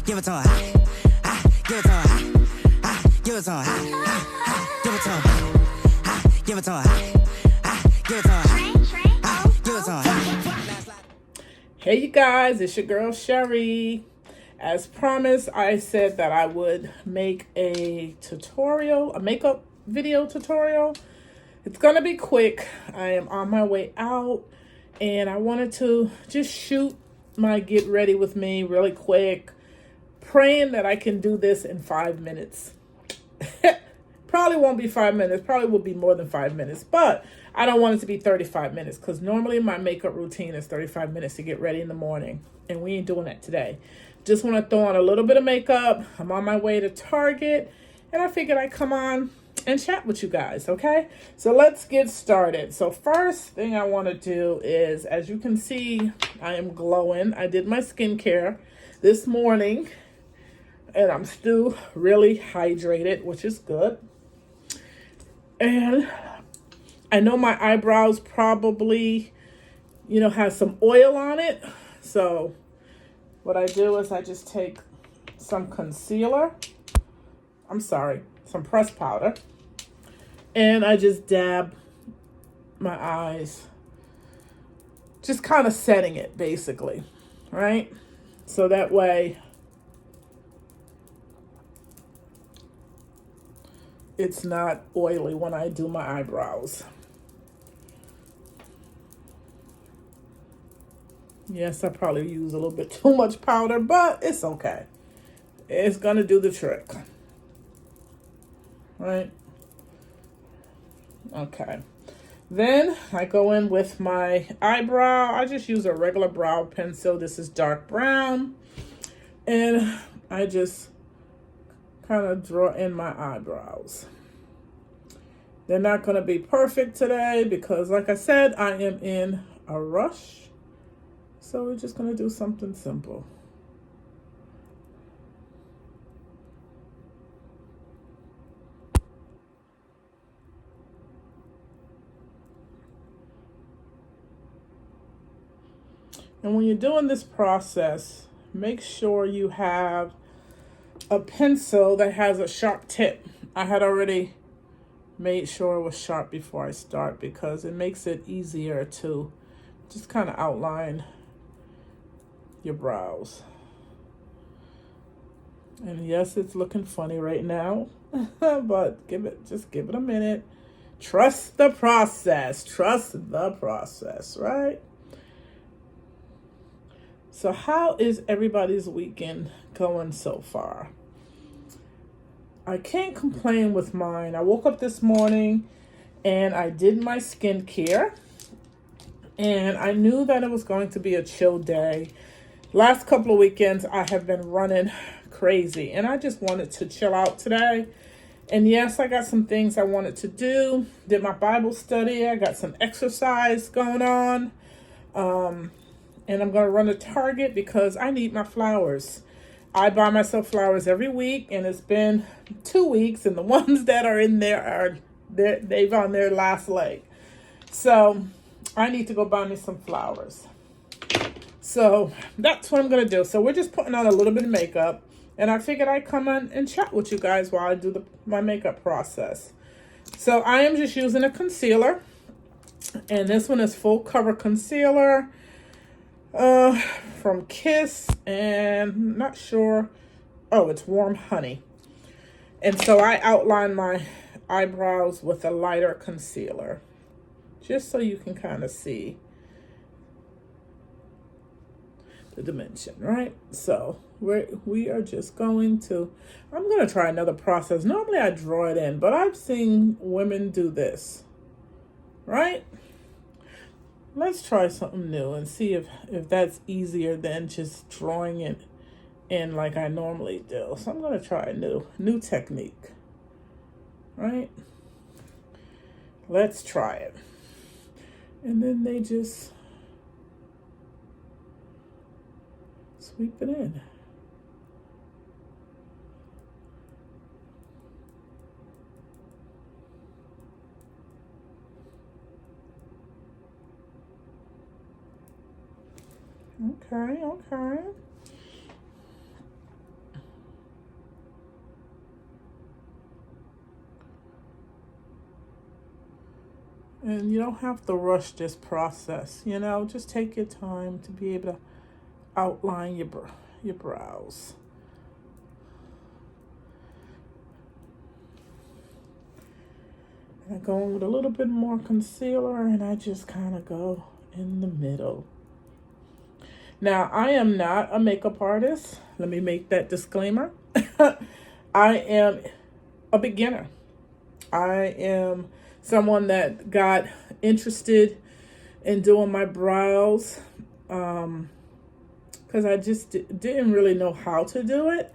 Give it to her. Give it to her. Give it to her. Give it to her. Give it to her. Give it to her. Give it to her. Hey you guys, it's your girl Sherry. As promised, I said that I would make a tutorial, a makeup video tutorial. It's gonna be quick. I am on my way out and I wanted to just shoot my get ready with me really quick, praying that I can do this in 5 minutes. Probably won't be 5 minutes, probably will be more than 5 minutes, but I don't want it to be 35 minutes because normally my makeup routine is 35 minutes to get ready in the morning, and we ain't doing that today. Just want to throw on a little bit of makeup. I'm on my way to Target, and I figured I'd come on and chat with you guys, okay? So let's get started. So first thing I want to do is, as you can see, I am glowing. I did my skincare this morning, and I'm still really hydrated, which is good. And I know my eyebrows probably, has some oil on it. So what I do is I just take some some pressed powder, and I just dab my eyes, just kind of setting it basically, right? So that way it's not oily when I do my eyebrows. Yes, I probably use a little bit too much powder, but it's okay. It's gonna do the trick. Right? Okay. Then I go in with my eyebrow. I just use a regular brow pencil. This is dark brown. And I just kind of draw in my eyebrows. They're not going to be perfect today because, like I said, I am in a rush. So we're just going to do something simple. And when you're doing this process, make sure you have a pencil that has a sharp tip. I had already made sure it was sharp before I start because it makes it easier to just kind of outline your brows. And yes, it's looking funny right now, but just give it a minute. Trust the process. Trust the process, right? So how is everybody's weekend going so far? I can't complain with mine. I woke up this morning and I did my skincare, and I knew that it was going to be a chill day. Last couple of weekends I have been running crazy and I just wanted to chill out today. And yes, I got some things I wanted to do. Did my Bible study. I got some exercise going on. And I'm going to run to Target because I need my flowers. I buy myself flowers every week, and it's been 2 weeks, and the ones that are in there they've on their last leg. So I need to go buy me some flowers. So that's what I'm going to do. So we're just putting on a little bit of makeup, and I figured I'd come on and chat with you guys while I do my makeup process. So I am just using a concealer, and this one is full cover concealer. From Kiss, and I'm not sure. Oh, it's Warm Honey. And so I outline my eyebrows with a lighter concealer, just so you can kind of see the dimension, right? So we are just going to, I'm going to try another process. Normally I draw it in, but I've seen women do this, right? Let's try something new and see if that's easier than just drawing it in like I normally do. So I'm going to try a new technique, right? Let's try it. And then they just sweep it in. Okay. And you don't have to rush this process, you know. Just take your time to be able to outline your brows. I go in with a little bit more concealer, and I just kind of go in the middle. Now, I am not a makeup artist. Let me make that disclaimer. I am a beginner. I am someone that got interested in doing my brows because I just didn't really know how to do it.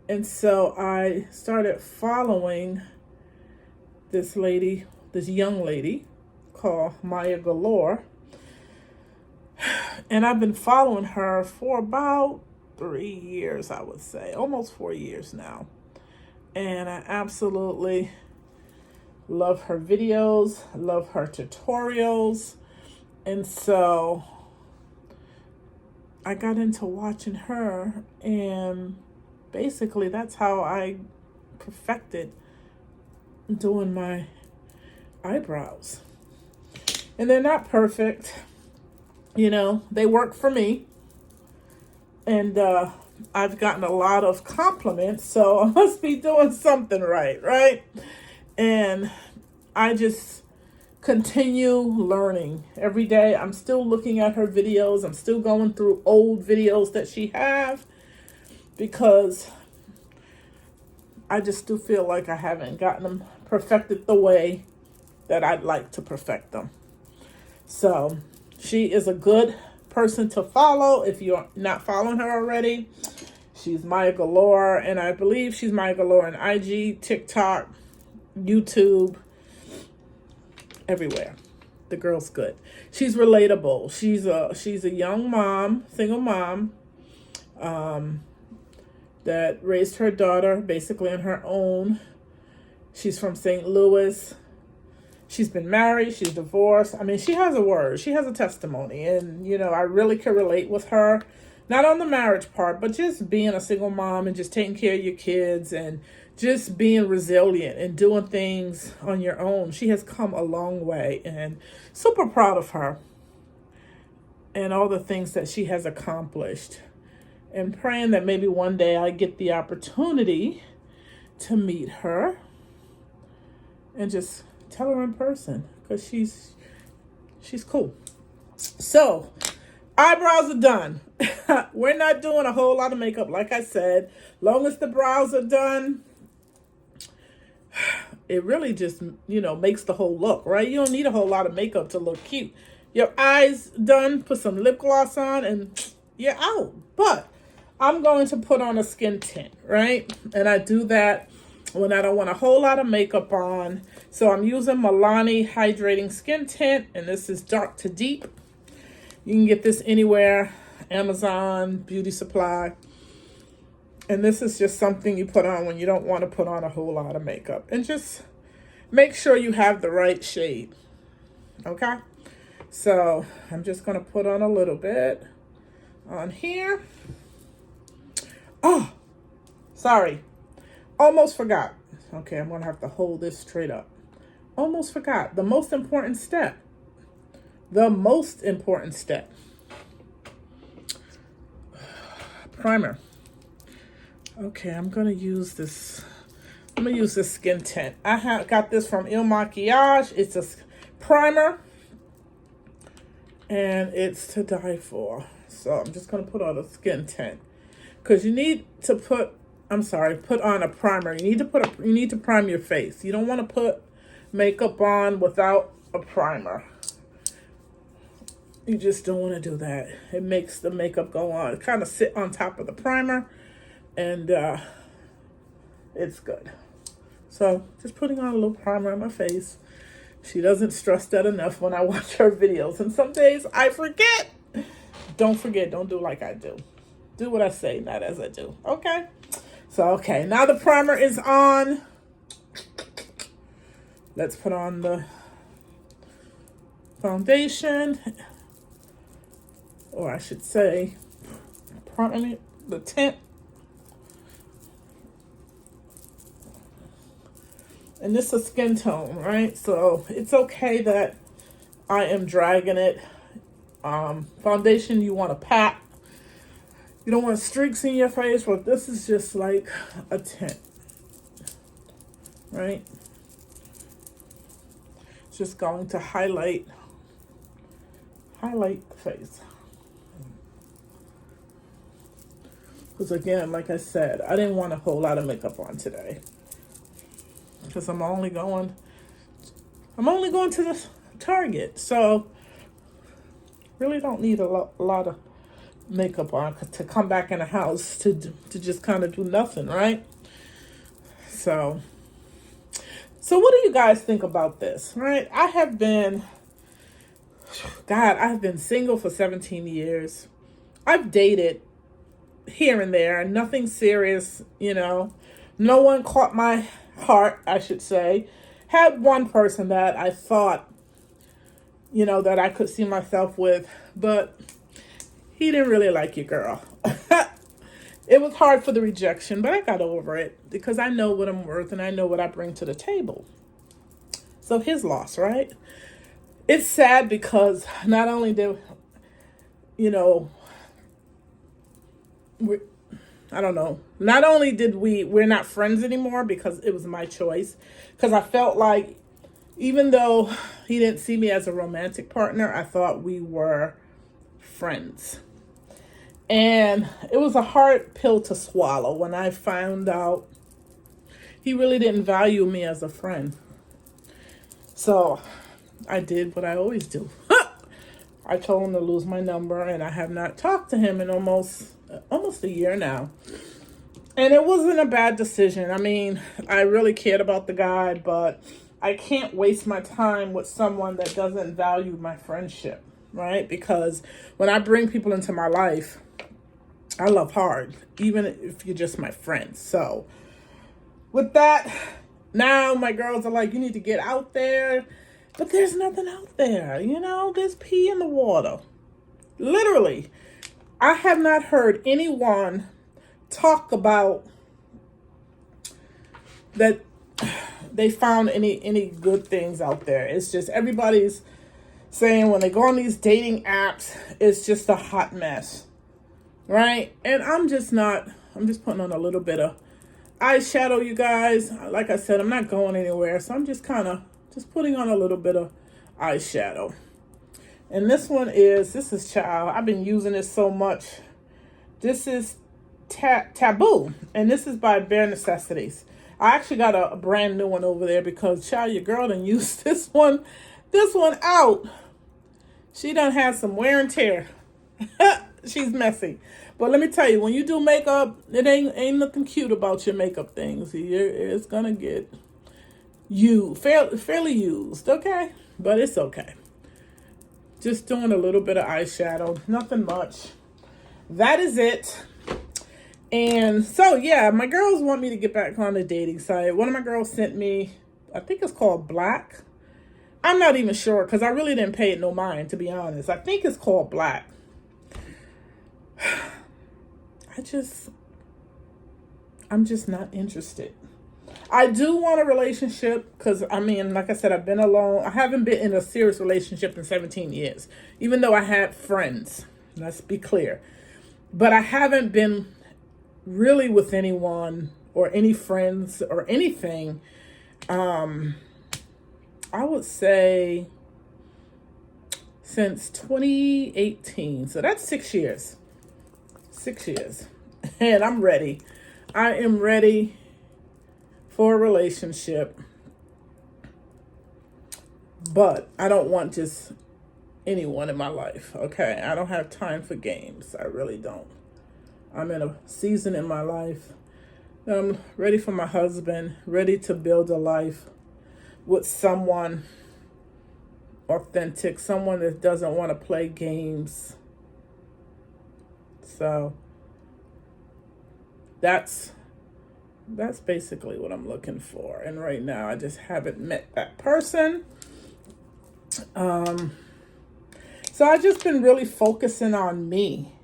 And so I started following this young lady called Maya Galore. And I've been following her for about 3 years, I would say, almost 4 years now. And I absolutely love her videos, love her tutorials. And so I got into watching her, and basically that's how I perfected doing my eyebrows. And they're not perfect, you know, they work for me. And I've gotten a lot of compliments, so I must be doing something right? And I just continue learning every day. I'm still looking at her videos. I'm still going through old videos that she have, because I just do feel like I haven't gotten them perfected the way that I'd like to perfect them. So she is a good person to follow if you're not following her already. She's Maya Galore, and I believe she's Maya Galore on IG, TikTok, YouTube, everywhere. The girl's good. She's relatable. She's a young mom, single mom, that raised her daughter basically on her own. She's from St. Louis. She's been married. She's divorced. I mean, she has a word. She has a testimony. And, you know, I really can relate with her. Not on the marriage part, but just being a single mom and just taking care of your kids and just being resilient and doing things on your own. She has come a long way, and super proud of her and all the things that she has accomplished. And praying that maybe one day I get the opportunity to meet her and just tell her in person, because she's cool. So eyebrows are done. We're not doing a whole lot of makeup, like I said. Long as the brows are done, it really just, you know, makes the whole look, right? You don't need a whole lot of makeup to look cute. Your eyes done, put some lip gloss on, and you're out. But I'm going to put on a skin tint, right? And I do that when I don't want a whole lot of makeup on. So I'm using Milani Hydrating Skin Tint, and this is dark to deep. You can get this anywhere, Amazon, Beauty Supply. And this is just something you put on when you don't want to put on a whole lot of makeup. And just make sure you have the right shade, okay? So I'm just going to put on a little bit on here. Oh, sorry. Almost forgot. Okay, I'm going to have to hold this straight up. Almost forgot. The most important step. The most important step. Primer. Okay, I'm going to use this. I'm going to use this skin tint. I got this from Il Makiage. It's a primer. And it's to die for. So I'm just going to put on a skin tint. Because you need to put on a primer. You need to prime your face. You don't want to put makeup on without a primer. You just don't want to do that. It makes the makeup go on. Kind of sit on top of the primer, and it's good. So just putting on a little primer on my face. She doesn't stress that enough when I watch her videos. And some days I forget. Don't forget. Don't do like I do. Do what I say, not as I do. Okay? So, okay. Now the primer is on. Let's put on the foundation. Or I should say, the tint. And this is skin tone, right? So it's okay that I am dragging it. Foundation you want to pat. You don't want streaks in your face, but this is just like a tint, right? It's just going to highlight the face. Because again, like I said, I didn't want a whole lot of makeup on today. Because I'm only going to the Target. So really don't need a lot of makeup on to come back in the house to just kind of do nothing, right? So what do you guys think about this, right? I've been single for 17 years. I've dated here and there, nothing serious, no one caught my heart, I should say. Had one person that I thought, that I could see myself with, but he didn't really like your girl. It was hard for the rejection, but I got over it because I know what I'm worth and I know what I bring to the table. So his loss, right? It's sad because not only did, not only did we're not friends anymore because it was my choice. Because I felt like even though he didn't see me as a romantic partner, I thought we were friends. And it was a hard pill to swallow when I found out he really didn't value me as a friend. So I did what I always do. I told him to lose my number, and I have not talked to him in almost a year now. And it wasn't a bad decision. I mean, I really cared about the guy, but I can't waste my time with someone that doesn't value my friendship, right? Because when I bring people into my life, I love hard, even if you're just my friend. So with that, now my girls are like, you need to get out there. But there's nothing out there, there's pee in the water. Literally, I have not heard anyone talk about that they found any good things out there. It's just everybody's saying when they go on these dating apps, it's just a hot mess, right? And I'm just putting on a little bit of eyeshadow, you guys. Like I said, I'm not going anywhere, so I'm just putting on a little bit of eyeshadow. And this is child. I've been using this so much. This is Taboo. And this is by Bare Necessities. I actually got a brand new one over there because, child, your girl done used this one out. She done had some wear and tear. She's messy. But let me tell you, when you do makeup, it ain't nothing cute about your makeup things. It's going to get fairly used, okay? But it's okay. Just doing a little bit of eyeshadow, nothing much. That is it. And so, yeah, my girls want me to get back on the dating site. One of my girls sent me, I think it's called Black. I'm not even sure because I really didn't pay it no mind, to be honest. I think it's called Black. I'm just not interested. I do want a relationship because, like I said, I've been alone. I haven't been in a serious relationship in 17 years, even though I had friends. Let's be clear. But I haven't been really with anyone or any friends or anything. I would say since 2018. So that's 6 years. 6 years. And I'm ready. I am ready for a relationship, but I don't want just anyone in my life, okay? I don't have time for games. I really don't. I'm in a season in my life. I'm ready for my husband, ready to build a life with someone authentic, someone that doesn't want to play games. So that's basically what I'm looking for. And right now, I just haven't met that person. So I've just been really focusing on me.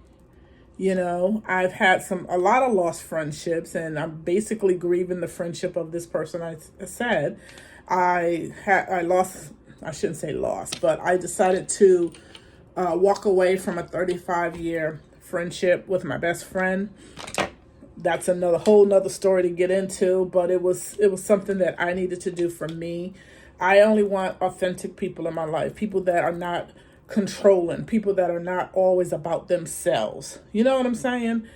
I've had a lot of lost friendships, and I'm basically grieving the friendship of this person. I said I lost I shouldn't say lost, but I decided to walk away from a 35-year friendship with my best friend. That's another whole nother story to get into, but it was something that I needed to do for me. I only want authentic people in my life, people that are not controlling, people that are not always about themselves. You know what I'm saying?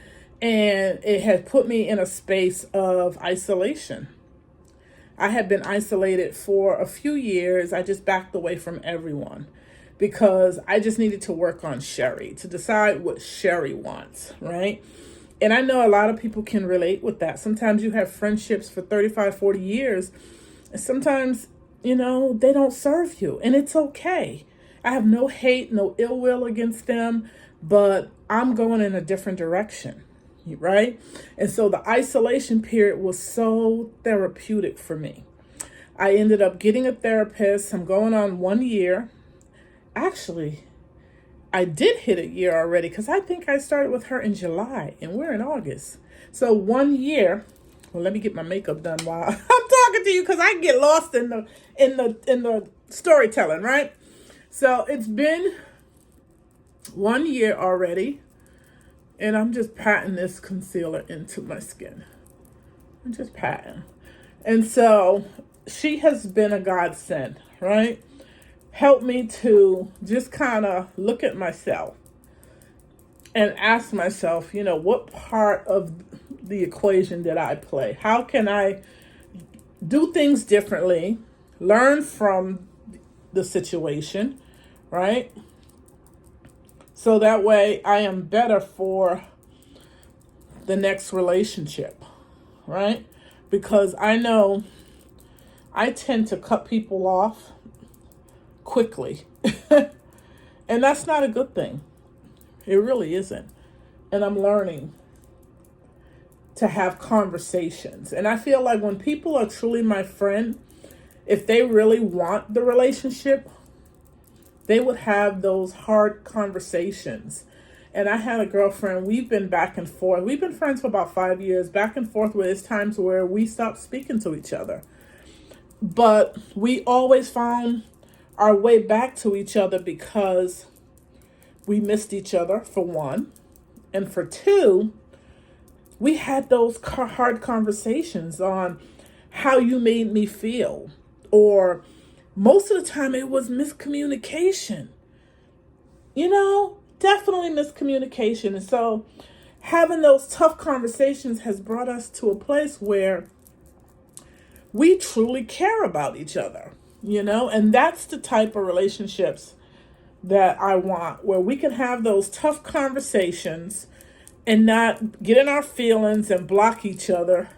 And it had put me in a space of isolation. I had been isolated for a few years. I just backed away from everyone because I just needed to work on Sherry, to decide what Sherry wants, right? And I know a lot of people can relate with that. Sometimes you have friendships for 35, 40 years, and sometimes, they don't serve you, and it's okay. I have no hate, no ill will against them, but I'm going in a different direction, right? And so the isolation period was so therapeutic for me. I ended up getting a therapist. I'm going on 1 year. Actually, I did hit a year already because I think I started with her in July and we're in August. So 1 year. Well, let me get my makeup done while I'm talking to you because I get lost in the storytelling, right? So it's been 1 year already, and I'm just patting this concealer into my skin. I'm just patting. And so she has been a godsend, right? Helped me to just kind of look at myself and ask myself, what part of the equation did I play? How can I do things differently, learn from the situation, right? So that way I am better for the next relationship, right? Because I know I tend to cut people off quickly. And that's not a good thing. It really isn't. And I'm learning to have conversations. And I feel like when people are truly my friend, if they really want the relationship, they would have those hard conversations. And I had a girlfriend, we've been back and forth. We've been friends for about 5 years, back and forth, where there's times where we stopped speaking to each other. But we always found our way back to each other because we missed each other, for one. And for two, we had those hard conversations on how you made me feel. Or most of the time it was miscommunication. Definitely miscommunication. And so having those tough conversations has brought us to a place where we truly care about each other, and that's the type of relationships that I want, where we can have those tough conversations and not get in our feelings and block each other,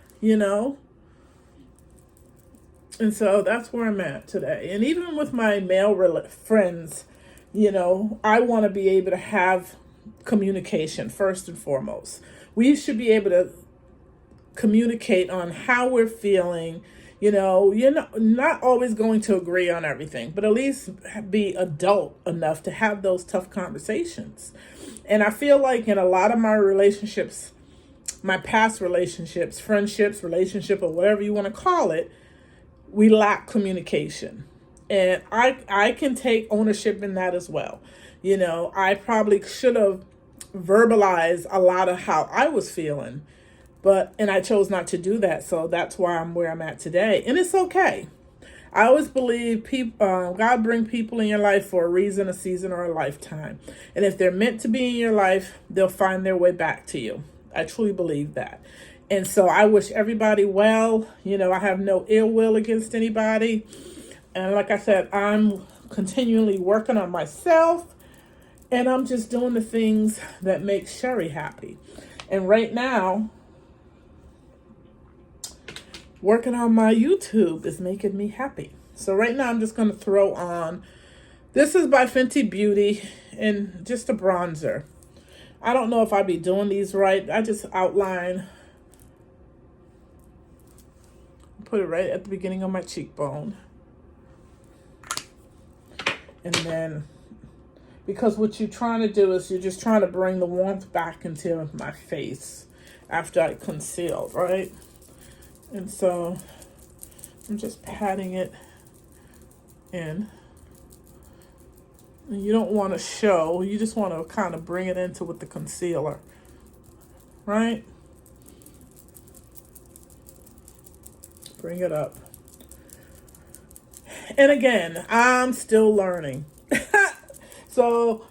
And so that's where I'm at today. And even with my male friends, I want to be able to have communication first and foremost. We should be able to communicate on how we're feeling. You're not always going to agree on everything, but at least be adult enough to have those tough conversations. And I feel like in a lot of my relationships, my past relationships, friendships, relationship, or whatever you want to call it, we lack communication. And I can take ownership in that as well. I probably should have verbalized a lot of how I was feeling, and I chose not to do that. So that's why I'm where I'm at today. And it's okay. I always believe God bring people in your life for a reason, a season, or a lifetime. And if they're meant to be in your life, they'll find their way back to you. I truly believe that. And so I wish everybody well. I have no ill will against anybody. And like I said, I'm continually working on myself. And I'm just doing the things that make Sherry happy. And right now, working on my YouTube is making me happy. So right now I'm just going to throw on, this is by Fenty Beauty, and just a bronzer. I don't know if I'll be doing these right. I just outline, put it right at the beginning of my cheekbone. And then, because what you're trying to do is you're just trying to bring the warmth back into my face after I concealed, right? And so I'm just patting it in. And you don't want to show. You just want to kind of bring it into with the concealer. Right? Bring it up. And again, I'm still learning. So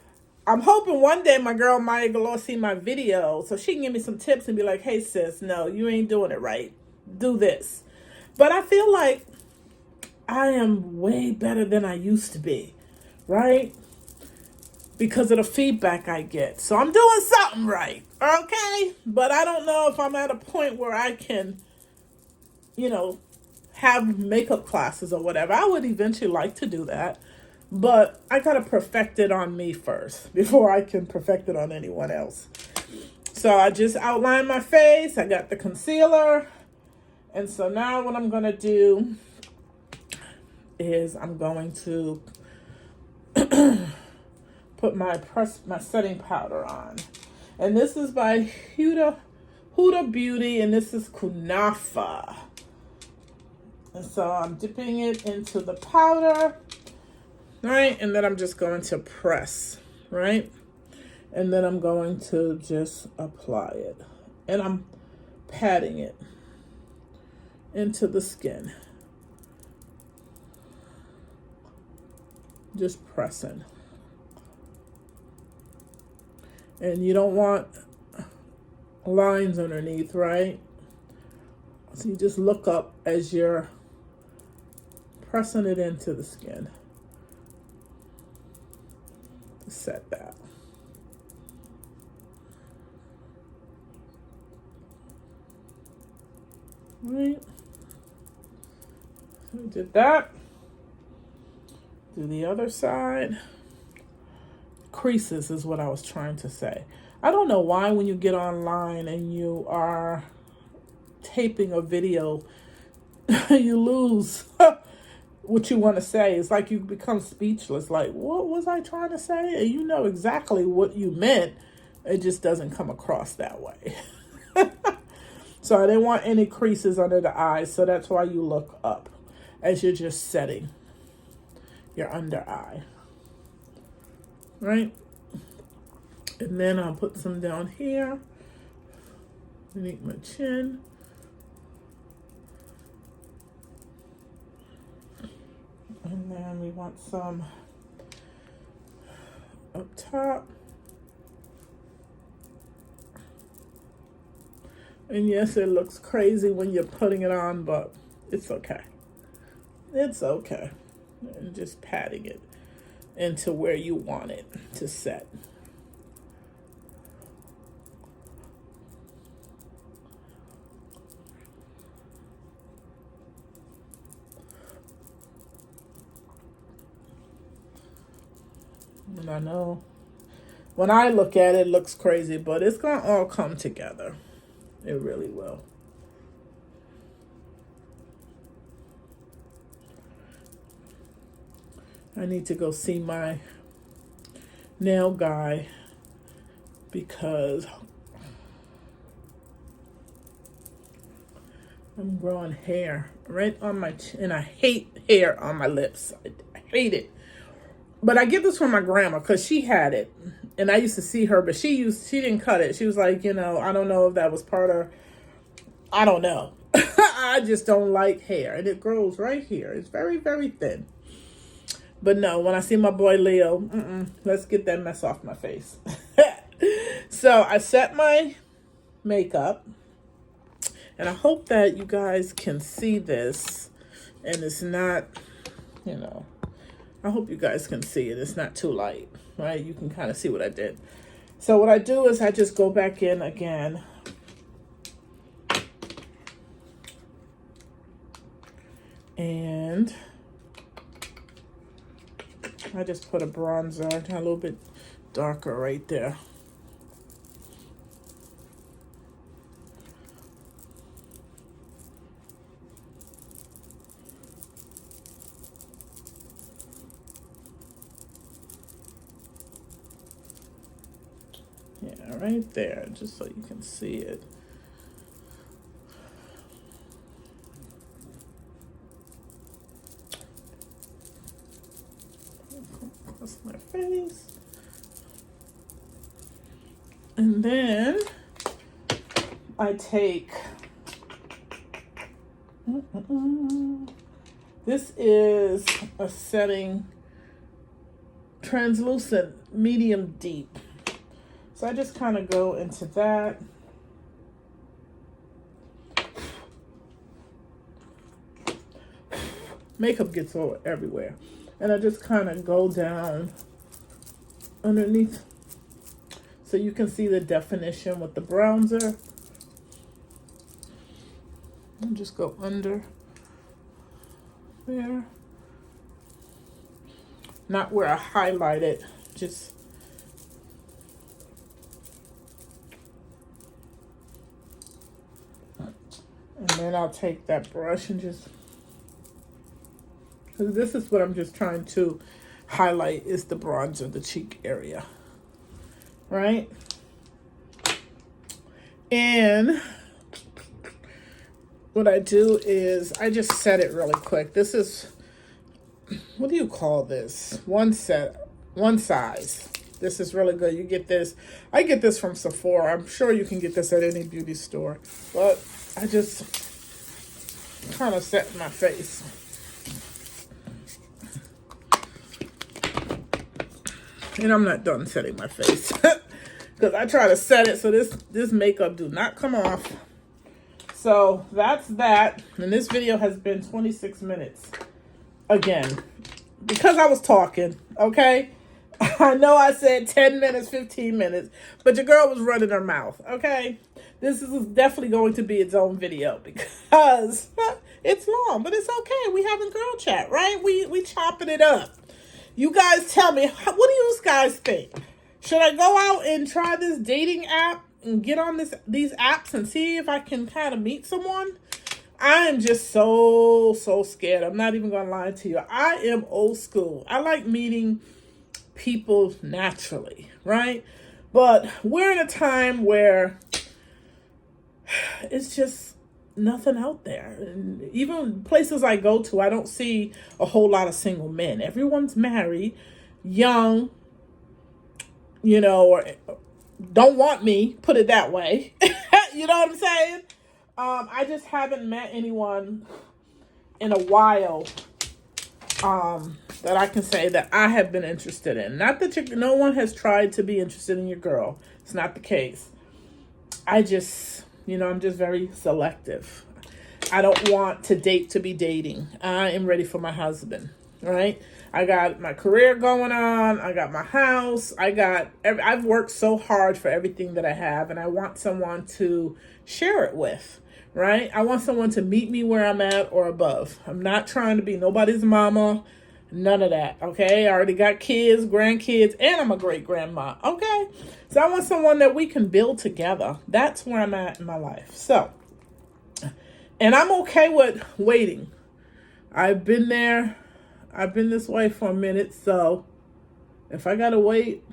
I'm hoping one day my girl Maya Galore see my video so she can give me some tips and be like, hey sis, no, you ain't doing it right. Do this. But I feel like I am way better than I used to be, right? Because of the feedback I get. So I'm doing something right, okay? But I don't know if I'm at a point where I can, have makeup classes or whatever. I would eventually like to do that. But I got to perfect it on me first before I can perfect it on anyone else. So I just outlined my face. I got the concealer. And so now what I'm going to do is I'm going to put my setting powder on. And this is by Huda Beauty, and this is Kunafa. And so I'm dipping it into the powder, right? And then I'm just going to press, right? And then I'm going to just apply it. And I'm patting it into the skin. Just pressing. And you don't want lines underneath, right? So you just look up as you're pressing it into the skin to set that. Right. So we did that. Do the other side. Creases is what I was trying to say. I don't know why when you get online and you are taping a video, you lose what you want to say. It's like you become speechless. Like, what was I trying to say? And you know exactly what you meant. It just doesn't come across that way. So I didn't want any creases under the eyes. So that's why you look up as you're just setting your under eye. Right? And then I'll put some down here beneath my chin. And then we want some up top. And yes, it looks crazy when you're putting it on, but it's okay. It's okay. And just patting it into where you want it to set. And I know when I look at it, it looks crazy, but it's going to all come together. It really will. I need to go see my nail guy because I'm growing hair right on my chin. And I hate hair on my lips. I hate it. But I get this from my grandma because she had it. And I used to see her, but she didn't cut it. She was like, I don't know if that was part of, I don't know. I just don't like hair. And it grows right here. It's very, very thin. But no, when I see my boy Leo, let's get that mess off my face. So I set my makeup. And I hope that you guys can see this. And it's not, I hope you guys can see it. It's not too light, right? You can kind of see what I did. So what I do is I just go back in again. And I just put a bronzer, a little bit darker right there. Yeah, right there, just so you can see it. Across my face. And then I take, this is a setting, translucent, medium deep. So I just kind of go into that. Makeup gets all everywhere. And I just kind of go down underneath so you can see the definition with the bronzer. And just go under there. Not where I highlight it, just and then I'll take that brush and just, because this is what I'm just trying to highlight, is the bronzer, the cheek area, right? And what I do is I just set it really quick. This is, what do you call this? One size. This is really good. You get this, I get this from Sephora. I'm sure you can get this at any beauty store, but I just kind of set my face. And I'm not done setting my face because I try to set it so this makeup do not come off. So that's that. And this video has been 26 minutes again because I was talking, okay? I know I said 10 minutes, 15 minutes, but your girl was running her mouth, okay? This is definitely going to be its own video because it's long, but it's okay. We having girl chat, right? We chopping it up. You guys tell me, what do you guys think? Should I go out and try this dating app and get on these apps and see if I can kind of meet someone? I am just so scared. I'm not even going to lie to you. I am old school. I like meeting people naturally, right? But we're in a time where it's just nothing out there. And even places I go to, I don't see a whole lot of single men. Everyone's married, young, you know, or don't want me, put it that way. You know what I'm saying? I just haven't met anyone in a while that I can say that I have been interested in. Not that no one has tried to be interested in your girl. It's not the case. I just, I'm just very selective. I don't want to date to be dating. I am ready for my husband, right? I got my career going on. I got my house. I've worked so hard for everything that I have, and I want someone to share it with, right? I want someone to meet me where I'm at or above. I'm not trying to be nobody's mama. None of that, okay? I already got kids, grandkids, and I'm a great grandma, okay? So I want someone that we can build together. That's where I'm at in my life. So, and I'm okay with waiting. I've been there. I've been this way for a minute. So if I got to wait,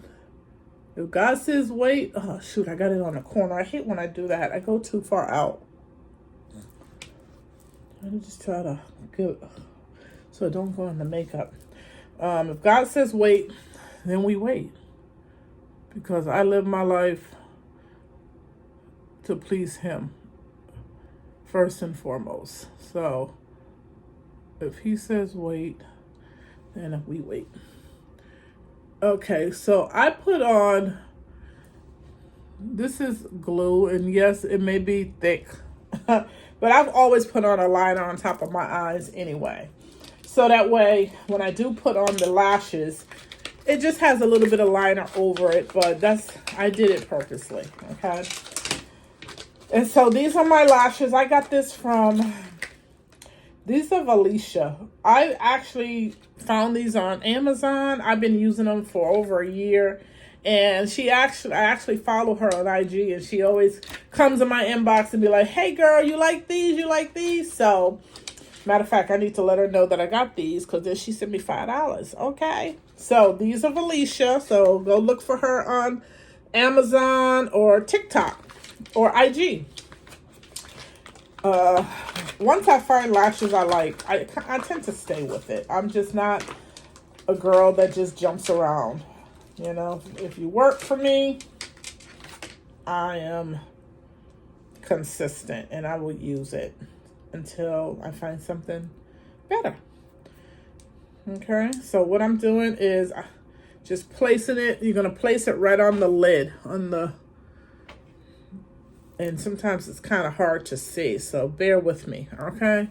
if God says wait, oh, shoot, I got it on the corner. I hate when I do that. I go too far out. Let me just try to get so it don't go in the makeup. If God says wait, then we wait. Because I live my life to please Him first and foremost. So if He says wait, then we wait. Okay, so I put on, this is glue, and yes, it may be thick, but I've always put on a liner on top of my eyes anyway. So that way, when I do put on the lashes, it just has a little bit of liner over it, but I did it purposely, okay? And so these are my lashes. I got this from, these are Alicia. I actually found these on Amazon. I've been using them for over a year. And I actually follow her on IG, and she always comes in my inbox and be like, hey girl, you like these? You like these? So, matter of fact, I need to let her know that I got these, because then she sent me $5. Okay. So these are Alicia. So go look for her on Amazon or TikTok or IG. Once I find lashes I like, I tend to stay with it. I'm just not a girl that just jumps around. You know, if you work for me, I am consistent and I will use it until I find something better. Okay, so what I'm doing is just placing it. You're going to place it right on the lid, and sometimes it's kind of hard to see, so bear with me, okay?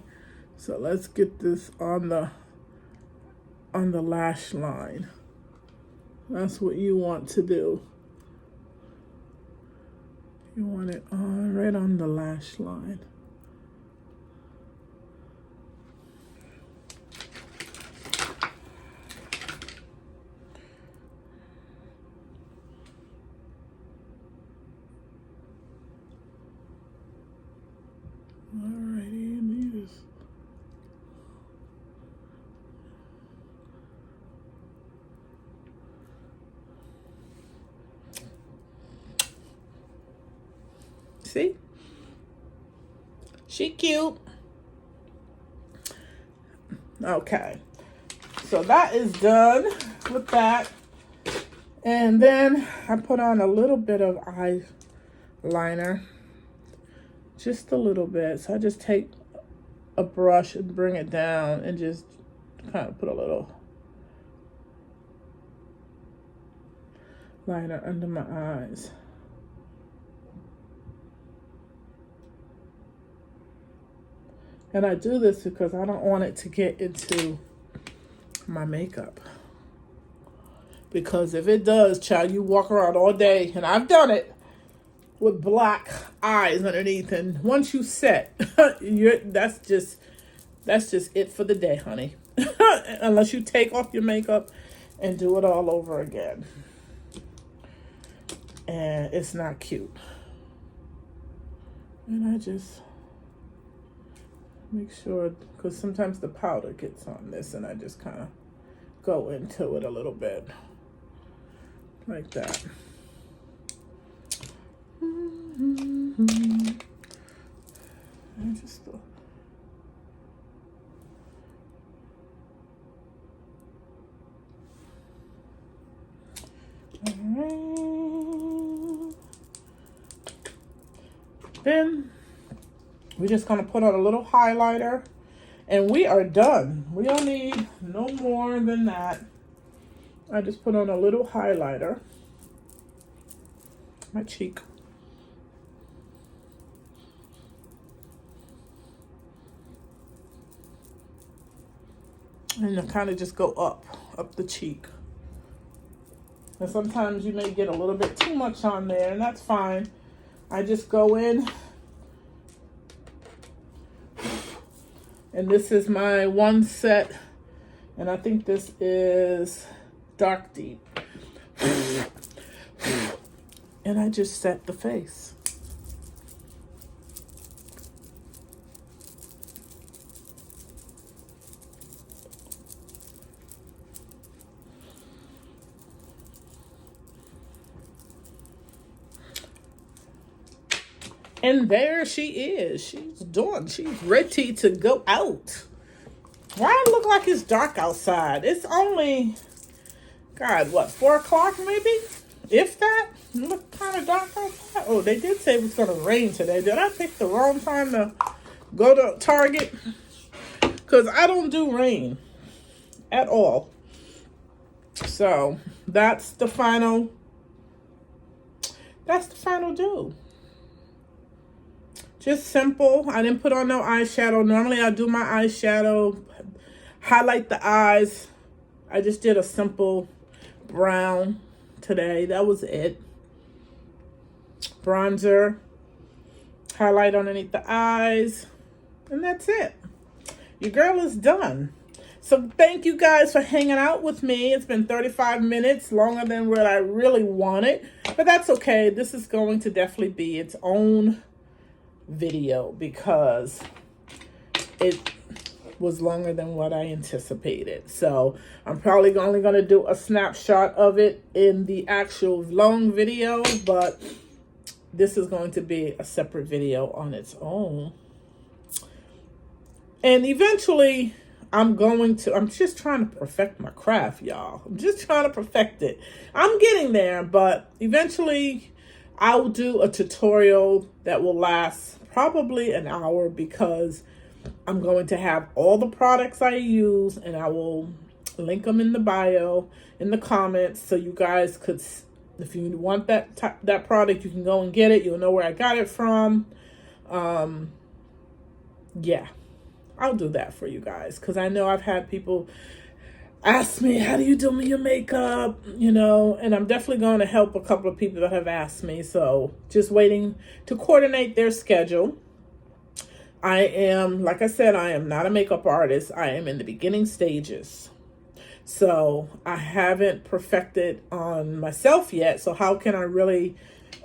So let's get this on the lash line. That's what you want to do. You want it on right on the lash line. Alrighty, these. See? She cute. Okay. So that is done with that. And then I put on a little bit of eyeliner. Just a little bit. So I just take a brush and bring it down and just kind of put a little liner under my eyes. And I do this because I don't want it to get into my makeup. Because if it does, child, you walk around all day, and I've done it, with black eyes underneath, and once you set, that's just it for the day, honey. Unless you take off your makeup and do it all over again. And it's not cute. And I just make sure, because sometimes the powder gets on this, and I just kind of go into it a little bit. Like that. I just Then we're just gonna put on a little highlighter, and we are done. We don't need no more than that. I just put on a little highlighter, my cheek. And I kind of just go up the cheek. And sometimes you may get a little bit too much on there, and that's fine. I just go in, and this is my one set, and I think this is dark deep. And I just set the face. And there she is. She's done. She's ready to go out. Why it look like it's dark outside? It's only, God, what, 4 o'clock maybe? If that? It look kind of dark outside. Oh, they did say it was going to rain today. Did I pick the wrong time to go to Target? Because I don't do rain at all. So that's the final do. Just simple. I didn't put on no eyeshadow. Normally I do my eyeshadow, highlight the eyes. I just did a simple brown today. That was it. Bronzer, highlight underneath the eyes, and that's it. Your girl is done. So thank you guys for hanging out with me. It's been 35 minutes, longer than what I really wanted, but that's okay. This is going to definitely be its own video because it was longer than what I anticipated. So I'm probably only going to do a snapshot of it in the actual long video, but this is going to be a separate video on its own. And eventually I'm just trying to perfect my craft, y'all. I'm just trying to perfect it. I'm getting there, but eventually I'll do a tutorial that will last probably an hour, because I'm going to have all the products I use, and I will link them in the bio, in the comments, so you guys could, if you want that product, you can go and get it. You'll know where I got it from. Yeah, I'll do that for you guys, because I know I've had people ask me, how do you do your makeup? You know, and I'm definitely going to help a couple of people that have asked me. So just waiting to coordinate their schedule. I am, like I said, I am not a makeup artist. I am in the beginning stages. So I haven't perfected on myself yet. So how can I really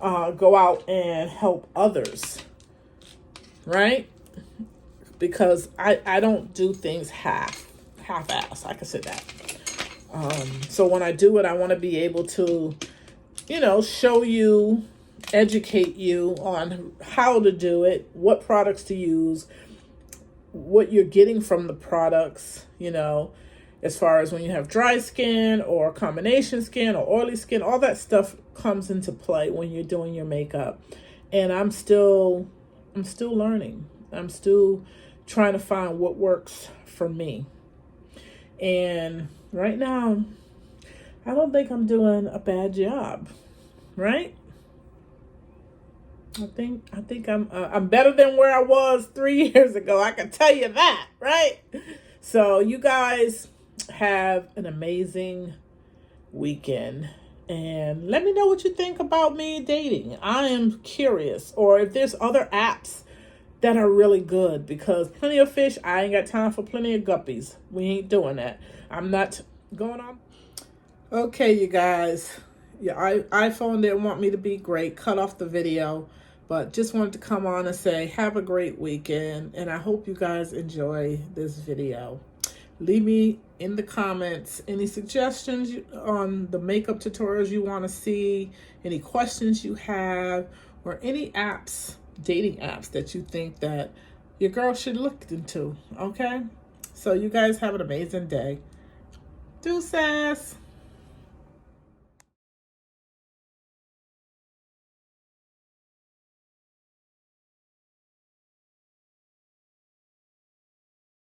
go out and help others? Right? Because I don't do things half-ass. I can say that. So when I do it, I want to be able to, show you, educate you on how to do it, what products to use, what you're getting from the products, as far as when you have dry skin or combination skin or oily skin, all that stuff comes into play when you're doing your makeup. And I'm still learning. I'm still trying to find what works for me. And right now, I don't think I'm doing a bad job, right? I think I'm better than where I was 3 years ago. I can tell you that, right? So you guys have an amazing weekend, and let me know what you think about me dating. I am curious, or if there's other apps that are really good, because Plenty of Fish, I ain't got time for Plenty of Guppies. We ain't doing that. I'm not going on. Okay, you guys. Yeah, iPhone didn't want me to be great. Cut off the video. But just wanted to come on and say, have a great weekend. And I hope you guys enjoy this video. Leave me in the comments any suggestions on the makeup tutorials you want to see, any questions you have, or any apps, dating apps, that you think that your girl should look into. Okay? So you guys have an amazing day. Deuces.